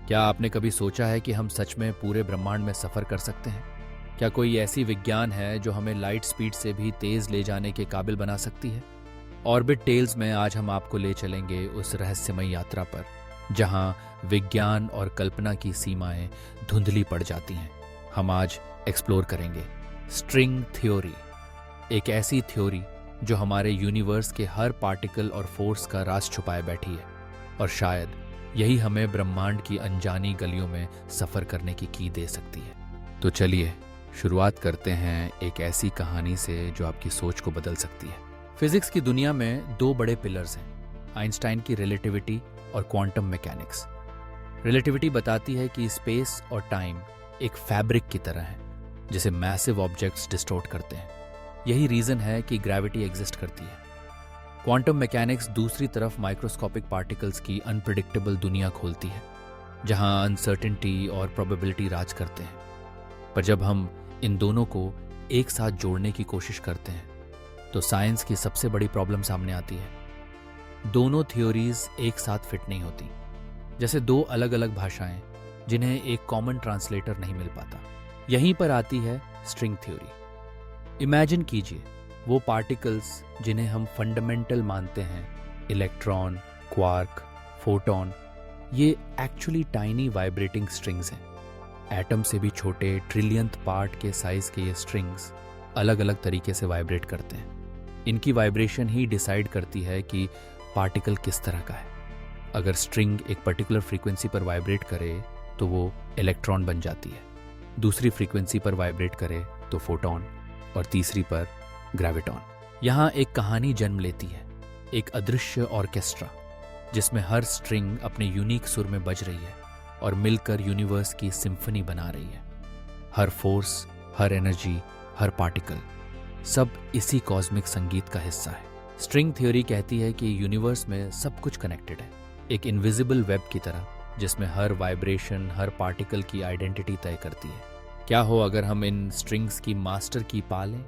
क्या आपने कभी सोचा है कि हम सच में पूरे ब्रह्मांड में सफ़र कर सकते हैं? क्या कोई ऐसी विज्ञान है जो हमें लाइट स्पीड से भी तेज़ ले जाने के काबिल बना सकती है? ऑर्बिट टेल्स में आज हम आपको ले चलेंगे उस रहस्यमय यात्रा पर जहां विज्ञान और कल्पना की सीमाएं धुंधली पड़ जाती हैं। हम आज एक्सप्लोर करेंगे स्ट्रिंग थ्योरी, एक ऐसी थ्योरी जो हमारे यूनिवर्स के हर पार्टिकल और फोर्स का राज छुपाए बैठी है, और शायद यही हमें ब्रह्मांड की अनजानी गलियों में सफ़र करने की दे सकती है। तो चलिए शुरुआत करते हैं एक ऐसी कहानी से जो आपकी सोच को बदल सकती है। फिजिक्स की दुनिया में दो बड़े पिलर्स हैं, आइंस्टाइन की रिलेटिविटी और क्वांटम मैकेनिक्स। रिलेटिविटी बताती है कि स्पेस और टाइम एक फैब्रिक की तरह है जिसे मैसिव ऑब्जेक्ट्स डिस्टॉर्ट करते हैं। यही रीज़न है कि ग्रेविटी एग्जिस्ट करती है। क्वांटम मैकेनिक्स दूसरी तरफ माइक्रोस्कोपिक पार्टिकल्स की अनप्रेडिक्टेबल दुनिया खोलती है जहां अनसर्टेनिटी और प्रोबेबिलिटी राज करते हैं। पर जब हम इन दोनों को एक साथ जोड़ने की कोशिश करते हैं तो साइंस की सबसे बड़ी प्रॉब्लम सामने आती है। दोनों थ्योरीज एक साथ फिट नहीं होती, जैसे दो अलग अलग भाषाएं जिन्हें एक कॉमन ट्रांसलेटर नहीं मिल पाता। यहीं पर आती है स्ट्रिंग थ्योरी। इमेजिन कीजिए वो पार्टिकल्स जिन्हें हम फंडामेंटल मानते हैं, इलेक्ट्रॉन, क्वार्क, फोटॉन, ये एक्चुअली टाइनी वाइब्रेटिंग स्ट्रिंग्स हैं। एटम से भी छोटे ट्रिलियंथ पार्ट के साइज के ये स्ट्रिंग्स अलग अलग तरीके से वाइब्रेट करते हैं। इनकी वाइब्रेशन ही डिसाइड करती है कि पार्टिकल किस तरह का है। अगर स्ट्रिंग एक पर्टिकुलर फ्रीक्वेंसी पर वाइब्रेट करे तो वो इलेक्ट्रॉन बन जाती है, दूसरी फ्रीक्वेंसी पर वाइब्रेट करे तो फोटॉन, और तीसरी पर ग्रेविटॉन। यहाँ एक कहानी जन्म लेती है, एक अदृश्य ऑर्केस्ट्रा जिसमें हर स्ट्रिंग अपने यूनिक सुर में बज रही है और मिलकर यूनिवर्स की सिम्फनी बना रही है। हर फोर्स, हर एनर्जी, हर पार्टिकल, सब इसी कॉस्मिक संगीत का हिस्सा है। स्ट्रिंग थ्योरी कहती है कि यूनिवर्स में सब कुछ कनेक्टेड है, एक इनविजिबल वेब की तरह जिसमें हर वाइब्रेशन हर पार्टिकल की आइडेंटिटी तय करती है। क्या हो अगर हम इन स्ट्रिंग्स की मास्टर की पा लें?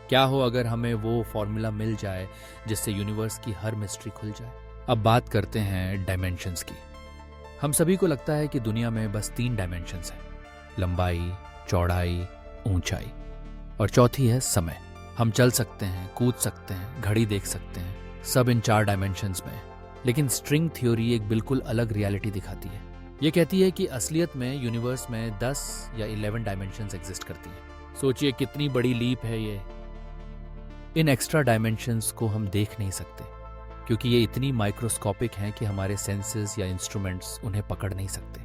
क्या हो अगर हमें वो फॉर्मूला मिल जाए जिससे यूनिवर्स की हर मिस्ट्री खुल जाए? अब बात करते हैं डायमेंशंस की। हम सभी को लगता है कि दुनिया में बस 3 डायमेंशंस हैं, लंबाई, चौड़ाई, ऊंचाई, और चौथी है समय। हम चल सकते हैं, कूद सकते हैं, घड़ी देख सकते हैं, सब इन 4 डायमेंशंस में। लेकिन स्ट्रिंग थ्योरी एक बिल्कुल अलग रियलिटी दिखाती है। ये कहती है कि असलियत में यूनिवर्स में 10 या 11 डायमेंशंस एग्जिस्ट करती हैं। सोचिए कितनी बड़ी लीप है ये। इन एक्स्ट्रा डायमेंशंस को हम देख नहीं सकते क्योंकि ये इतनी माइक्रोस्कोपिक हैं कि हमारे सेंसेस या इंस्ट्रूमेंट्स उन्हें पकड़ नहीं सकते।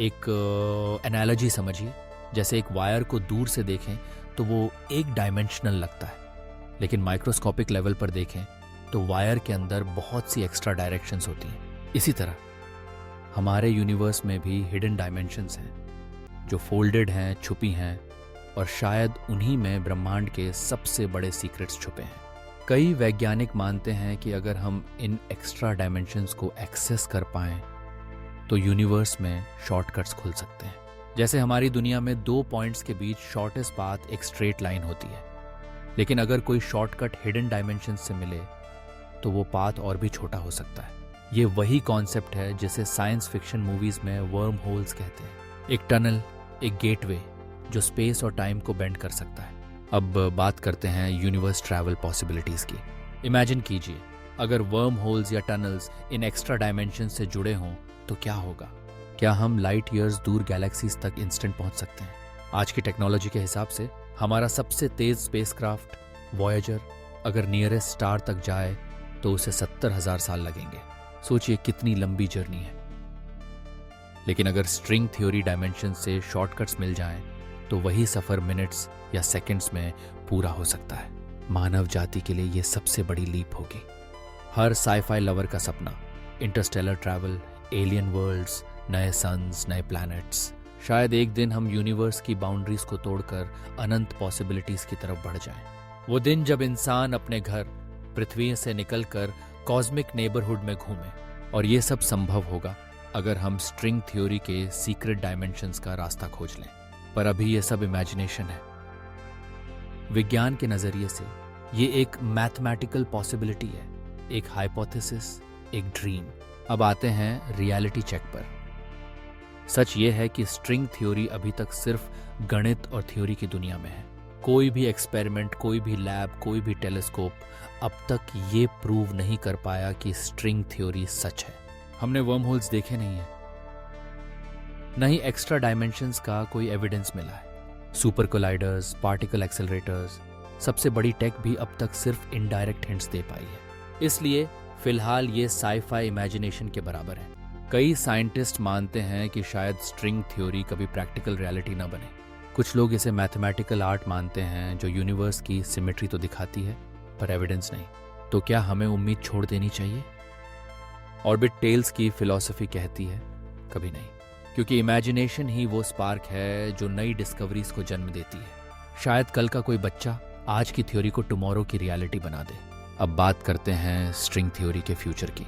एक एनालॉजी समझिए, जैसे एक वायर को दूर से देखें तो वो एक डायमेंशनल लगता है, लेकिन माइक्रोस्कोपिक लेवल पर देखें तो वायर के अंदर बहुत सी एक्स्ट्रा डायरेक्शंस होती हैं। इसी तरह हमारे यूनिवर्स में भी हिडन डायमेंशंस हैं जो फोल्डेड हैं, छुपी हैं, और शायद उन्हीं में ब्रह्मांड के सबसे बड़े सीक्रेट्स छुपे हैं। कई वैज्ञानिक मानते हैं कि अगर हम इन एक्स्ट्रा डायमेंशंस को एक्सेस कर पाएं तो यूनिवर्स में शॉर्टकट्स खुल सकते हैं। जैसे हमारी दुनिया में 2 पॉइंट्स के बीच शॉर्टेस्ट पाथ एक स्ट्रेट लाइन होती है, लेकिन अगर कोई शॉर्टकट हिडन डायमेंशंस से मिले तो वो पाथ और भी छोटा हो सकता है। ये वही कॉन्सेप्ट है जिसे साइंस फिक्शन मूवीज में वर्म होल्स कहते हैं, एक टनल, एक गेटवे जो स्पेस और टाइम को बेंड कर सकता है। अब बात करते हैं यूनिवर्स ट्रैवल पॉसिबिलिटीज की। इमेजिन कीजिए अगर वर्म होल्स या टनल्स इन एक्स्ट्रा डायमेंशन से जुड़े हों तो क्या होगा? क्या हम लाइट ईयर्स दूर गैलेक्सीज तक इंस्टेंट पहुंच सकते हैं? आज की टेक्नोलॉजी के हिसाब से हमारा सबसे तेज स्पेसक्राफ्ट वॉयेजर अगर नियरेस्ट स्टार तक जाए तो उसे 70,000 साल लगेंगे। सोचिए कितनी लंबी जर्नी है। लेकिन अगर स्ट्रिंग थ्योरी डायमेंशन से शॉर्टकट्स मिल जाएं तो वही सफर मिनट्स या सेकंड्स में पूरा हो सकता है। मानव जाति के लिए यह सबसे बड़ी लीप होगी। हर साईफाई लवर का सपना, इंटरस्टेलर ट्रैवल, एलियन वर्ल्ड्स, नए सन्स, नए प्लैनेट्स। शायद एक दिन हम यूनिवर्स की बाउंड्रीज को तोड़कर अनंत पॉसिबिलिटीज की तरफ बढ़ जाएं। वो दिन जब इंसान अपने घर पृथ्वी से निकलकर कॉस्मिक नेबरहुड में घूमे, और ये सब संभव होगा अगर हम स्ट्रिंग थ्योरी के सीक्रेट डायमेंशंस का रास्ता खोज लें। पर अभी ये सब इमेजिनेशन है। विज्ञान के नजरिए से ये एक मैथमेटिकल पॉसिबिलिटी है, एक हाइपोथेसिस, एक ड्रीम। अब आते हैं रियलिटी चेक पर। सच ये है कि स्ट्रिंग थ्योरी अभी तक सिर्फ गणित और थ्योरी की दुनिया में है। कोई भी एक्सपेरिमेंट, कोई भी लैब, कोई भी टेलीस्कोप अब तक ये प्रूव नहीं कर पाया कि स्ट्रिंग थ्योरी सच है। हमने वर्म होल्स देखे नहीं है, नहीं एक्स्ट्रा डायमेंशंस का कोई एविडेंस मिला है। सुपर कोलाइडर्स, पार्टिकल एक्सेलरेटर्स, सबसे बड़ी टेक भी अब तक सिर्फ इनडायरेक्ट हिंट्स दे पाई है। इसलिए फिलहाल ये साई-फाई इमेजिनेशन के बराबर है। कई साइंटिस्ट मानते हैं कि शायद स्ट्रिंग थ्योरी कभी प्रैक्टिकल रियलिटी ना बने। कुछ लोग इसे मैथमेटिकल आर्ट मानते हैं जो यूनिवर्स की सिमेट्री तो दिखाती है पर एविडेंस नहीं। तो क्या हमें उम्मीद छोड़ देनी चाहिए? ऑर्बिट टेल्स की फिलॉसफी कहती है कभी नहीं, क्योंकि इमेजिनेशन ही वो स्पार्क है जो नई डिस्कवरीज को जन्म देती है। शायद कल का कोई बच्चा आज की थ्योरी को टुमारो की रियलिटी बना दे। अब बात करते हैं स्ट्रिंग थ्योरी के फ्यूचर की।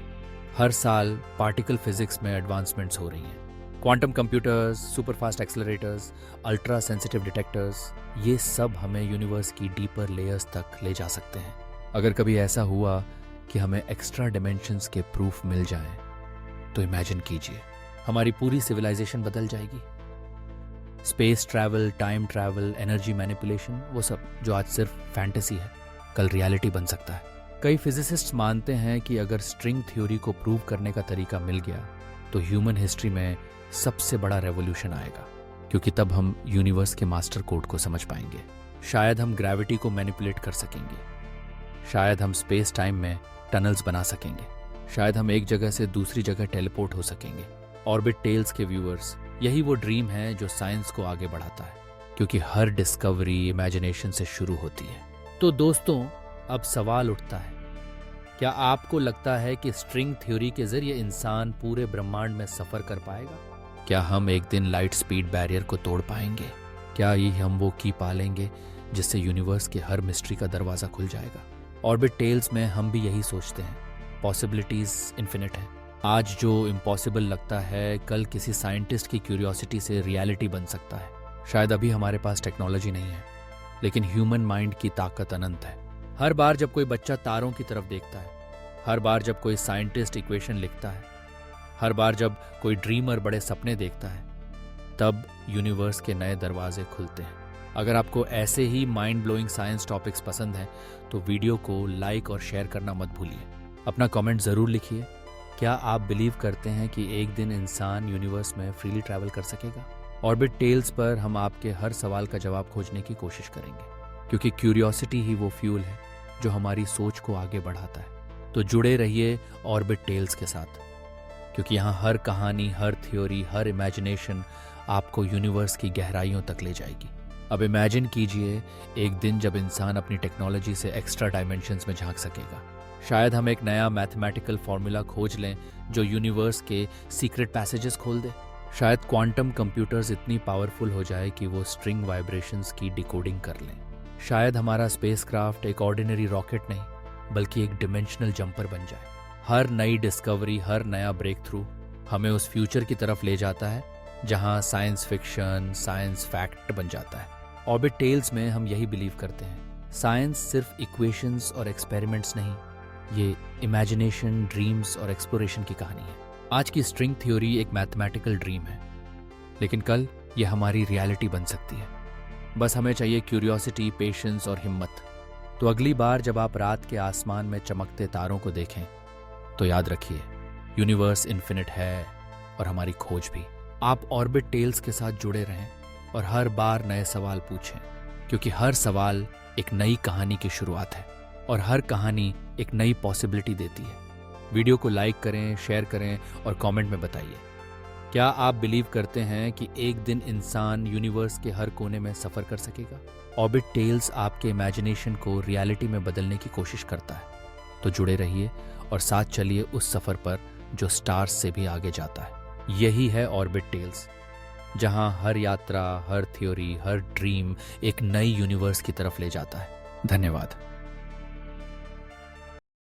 हर साल पार्टिकल फिजिक्स में एडवांसमेंट्स हो रही हैं। Quantum computers, super fast accelerators, ultra sensitive detectors, ये सब हमें यूनिवर्स की डीपर लेयर्स तक ले जा सकते हैं। अगर कभी ऐसा हुआ कि हमें एक्स्ट्रा डिमेंशंस के प्रूफ मिल जाएं, तो इमेजिन कीजिए हमारी पूरी सिविलाइजेशन बदल जाएगी। Space travel, time travel, energy manipulation, वो सब जो आज सिर्फ फैंटेसी है, कल रियलिटी बन सकता है। कई फिजिसिस्ट मानते हैं कि अगर स्ट्रिंग थ्योरी को प्रूव करने का तरीका मिल गया तो ह्यूमन हिस्ट्री में सबसे बड़ा रेवोल्यूशन आएगा, क्योंकि तब हम यूनिवर्स के मास्टर कोड को समझ पाएंगे। शायद हम ग्रेविटी को मैनिपुलेट कर सकेंगे, शायद हम स्पेस टाइम में टनल्स बना सकेंगे, शायद हम एक जगह से दूसरी जगह टेलीपोर्ट हो सकेंगे। ऑर्बिट टेल्स के व्यूअर्स, यही वो ड्रीम है जो साइंस को आगे बढ़ाता है, क्योंकि हर डिस्कवरी इमेजिनेशन से शुरू होती है। तो दोस्तों, अब सवाल उठता है, क्या आपको लगता है कि स्ट्रिंग थ्योरी के जरिए इंसान पूरे ब्रह्मांड में सफर कर पाएगा? क्या हम एक दिन लाइट स्पीड बैरियर को तोड़ पाएंगे? क्या ये हम वो की पालेंगे जिससे यूनिवर्स के हर मिस्ट्री का दरवाजा खुल जाएगा? ऑर्बिट टेल्स में हम भी यही सोचते हैं, पॉसिबिलिटीज इन्फिनिट है। आज जो इम्पॉसिबल लगता है, कल किसी साइंटिस्ट की क्यूरियोसिटी से रियलिटी बन सकता है। शायद अभी हमारे पास टेक्नोलॉजी नहीं है, लेकिन ह्यूमन माइंड की ताकत अनंत है। हर बार जब कोई बच्चा तारों की तरफ देखता है, हर बार जब कोई साइंटिस्ट इक्वेशन लिखता है, हर बार जब कोई ड्रीमर बड़े सपने देखता है, तब यूनिवर्स के नए दरवाजे खुलते हैं। अगर आपको ऐसे ही माइंड ब्लोइंग साइंस टॉपिक्स पसंद हैं, तो वीडियो को लाइक और शेयर करना मत भूलिए। अपना कमेंट ज़रूर लिखिए। क्या आप बिलीव करते हैं कि एक दिन इंसान यूनिवर्स में फ्रीली ट्रैवल कर सकेगा? ऑर्बिट टेल्स पर हम आपके हर सवाल का जवाब खोजने की कोशिश करेंगे, क्योंकि क्यूरियोसिटी ही वो फ्यूल है जो हमारी सोच को आगे बढ़ाता है। तो जुड़े रहिए ऑर्बिट टेल्स के साथ, क्योंकि यहाँ हर कहानी, हर थ्योरी, हर इमेजिनेशन आपको यूनिवर्स की गहराइयों तक ले जाएगी। अब इमेजिन कीजिए एक दिन जब इंसान अपनी टेक्नोलॉजी से एक्स्ट्रा डायमेंशंस में झांक सकेगा। शायद हम एक नया मैथमेटिकल फॉर्मूला खोज लें जो यूनिवर्स के सीक्रेट पैसेजेस खोल दे। शायद क्वांटम कंप्यूटर्स इतनी पावरफुल हो जाए कि वो स्ट्रिंग वाइब्रेशंस की डिकोडिंग कर लें। शायद हमारा स्पेसक्राफ्ट एक ऑर्डिनरी रॉकेट नहीं, बल्कि एक डिमेंशनल जंपर बन जाए। हर नई डिस्कवरी, हर नया ब्रेक थ्रू हमें उस फ्यूचर की तरफ ले जाता है जहां साइंस फिक्शन साइंस फैक्ट बन जाता है। ऑर्बिट टेल्स में हम यही बिलीव करते हैं, साइंस सिर्फ इक्वेशंस और एक्सपेरिमेंट्स नहीं, ये इमेजिनेशन, ड्रीम्स और एक्सप्लोरेशन की कहानी है। आज की स्ट्रिंग थ्योरी एक मैथमेटिकल ड्रीम है, लेकिन कल ये हमारी रियलिटी बन सकती है। बस हमें चाहिए क्यूरियोसिटी, पेशेंस और हिम्मत। तो अगली बार जब आप रात के आसमान में चमकते तारों को देखें, तो याद रखिए यूनिवर्स इन्फिनिट है और हमारी खोज भी। आप ऑर्बिट टेल्स के साथ जुड़े रहें और हर बार नए सवाल पूछें, क्योंकि हर सवाल एक नई कहानी की शुरुआत है और हर कहानी एक नई पॉसिबिलिटी देती है। वीडियो को लाइक करें, शेयर करें और कमेंट में बताइए, क्या आप बिलीव करते हैं कि एक दिन इंसान यूनिवर्स के हर कोने में सफ़र कर सकेगा? ऑर्बिट टेल्स आपके इमेजिनेशन को रियलिटी में बदलने की कोशिश करता है। तो जुड़े रहिए और साथ चलिए उस सफ़र पर जो स्टार्स से भी आगे जाता है। यही है ऑर्बिट टेल्स, जहां हर यात्रा, हर थ्योरी, हर ड्रीम एक नई यूनिवर्स की तरफ ले जाता है। धन्यवाद।